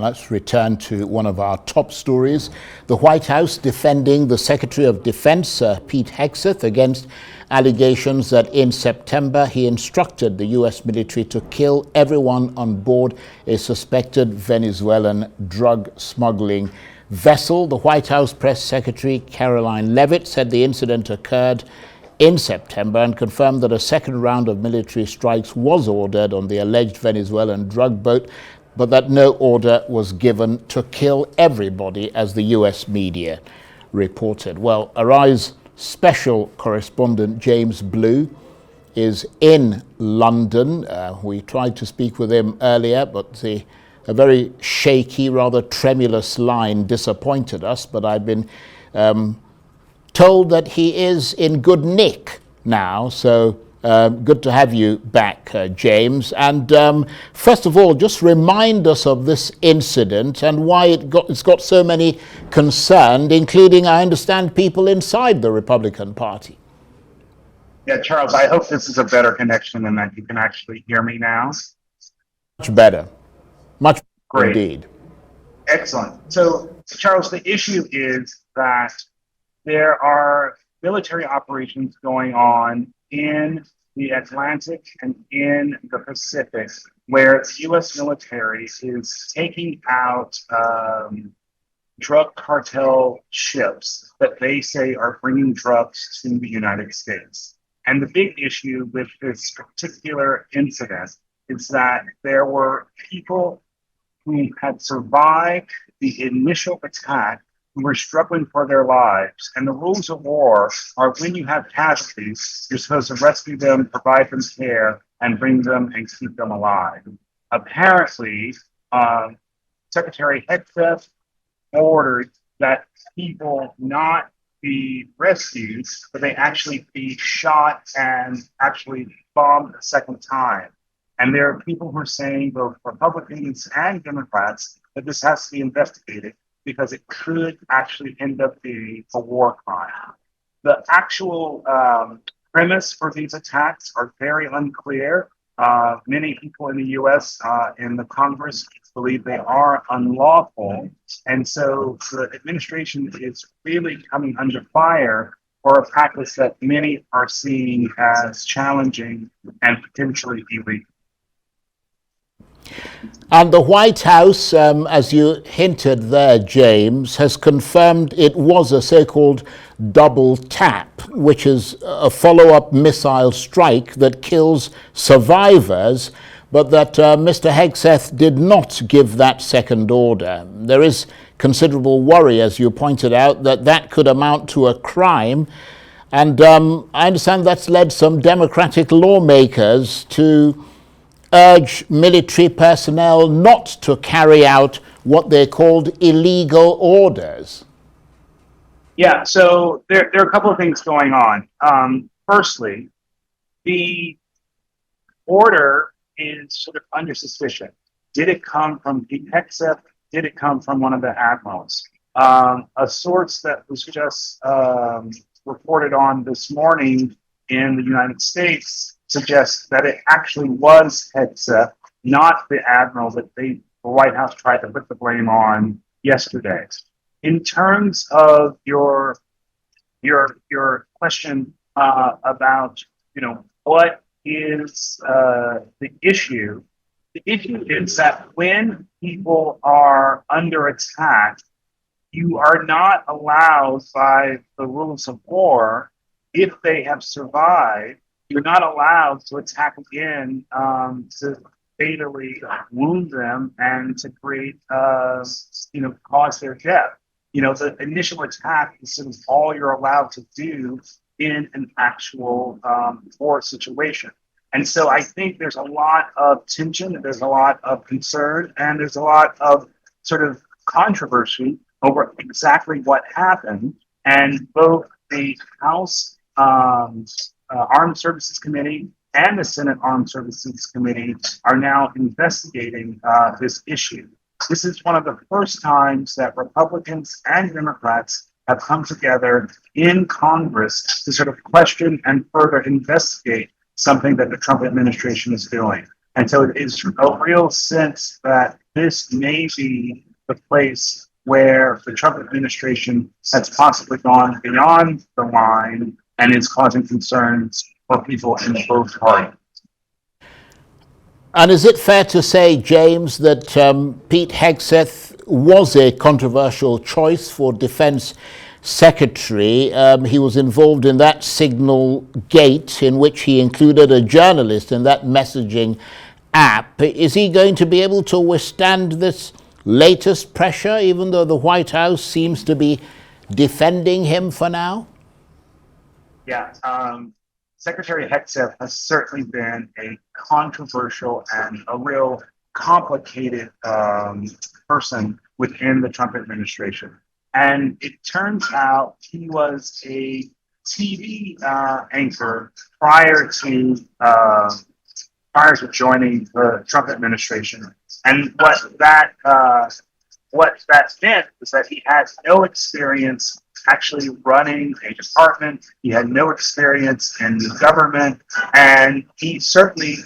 let's return to one of our top stories. The White House defending the Secretary of Defense, Pete Hegseth, against allegations that in September he instructed the U.S. military to kill everyone on board a suspected Venezuelan drug smuggling vessel. The White House Press Secretary Caroline Leavitt said the incident occurred in September and confirmed that a second round of military strikes was ordered on the alleged Venezuelan drug boat, but that no order was given to kill everybody, as the US media reported. Well, Arise special correspondent James Blue is in London. We tried to speak with him earlier, but a very shaky, rather tremulous line disappointed us, but I've been told that he is in good nick now, so good to have you back, James. And first of all, just remind us of this incident and why it's got so many concerned, including, I understand, people inside the Republican Party. Yeah, Charles, I hope this is a better connection and that you can actually hear me now. Much better. Much Great. Indeed. Excellent. So, Charles, the issue is that there are military operations going on in the Atlantic and in the Pacific where the U.S. military is taking out drug cartel ships that they say are bringing drugs to the United States. And the big issue with this particular incident is that there were people who had survived the initial attack who were struggling for their lives. And the rules of war are when you have casualties, you're supposed to rescue them, provide them care, and bring them and keep them alive. Apparently, Secretary Hegseth ordered that people not be rescued, but they actually be shot and actually bombed a second time. And there are people who are saying, both Republicans and Democrats, that this has to be investigated because it could actually end up being a war crime. The actual premise for these attacks are very unclear. Many people in the U.S. In the Congress believe they are unlawful. And so the administration is really coming under fire for a practice that many are seeing as challenging and potentially illegal. And the White House, as you hinted there, James, has confirmed it was a so-called double tap, which is a follow-up missile strike that kills survivors, but that Mr. Hegseth did not give that second order. There is considerable worry, as you pointed out, that that could amount to a crime. And I understand that's led some Democratic lawmakers to urge military personnel not to carry out what they called illegal orders. Yeah, so there are a couple of things going on. Firstly, the order is sort of under suspicion. Did it come from Pete Hegseth? Did it come from one of the admirals? A source that was just reported on this morning in the United States suggests that it actually was Hegseth, not the admiral that the White House tried to put the blame on yesterday. In terms of your question about what is the issue is that when people are under attack, you are not allowed by the rules of war, if they have survived, you're not allowed to attack again to fatally wound them and to create, cause their death. The initial attack is sort of all you're allowed to do in an actual war situation. And so I think there's a lot of tension, there's a lot of concern, and there's a lot of sort of controversy over exactly what happened. And both the House Armed Services Committee and the Senate Armed Services Committee are now investigating this issue. This is one of the first times that Republicans and Democrats have come together in Congress to sort of question and further investigate something that the Trump administration is doing. And so it is a real sense that this may be the place where the Trump administration has possibly gone beyond the line and is causing concerns for people in both parties. And is it fair to say, James, that Pete Hegseth was a controversial choice for Defense Secretary? He was involved in that signal gate in which he included a journalist in that messaging app. Is he going to be able to withstand this latest pressure, even though the White House seems to be defending him for now? Yeah, Secretary Hegseth has certainly been a controversial and a real complicated person within the Trump administration. And it turns out he was a TV anchor prior to joining the Trump administration. And what that meant was that he had no experience actually running a department. He had no experience in the government, and he certainly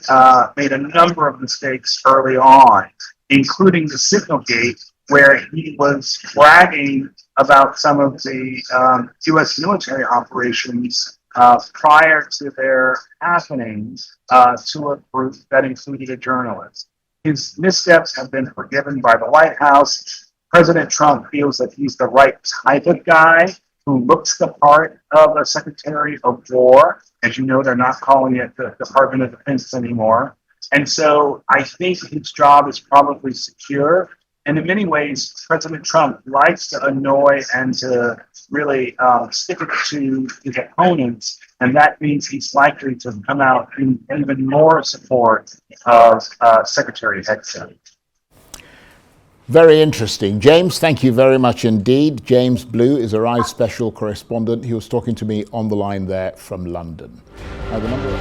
made a number of mistakes early on, including the signal gate, where he was bragging about some of the U.S. military operations prior to their happening to a group that included a journalist. His missteps have been forgiven by the White House. President Trump feels that he's the right type of guy who looks the part of a Secretary of War. As you know, they're not calling it the Department of Defense anymore. And so I think his job is probably secure. And in many ways, President Trump likes to annoy and to really stick it to his opponents. And that means he's likely to come out in even more support of Secretary Hegseth. Very interesting. James, thank you very much indeed. James Blue is Arise special correspondent. He was talking to me on the line there from London. Now, the number of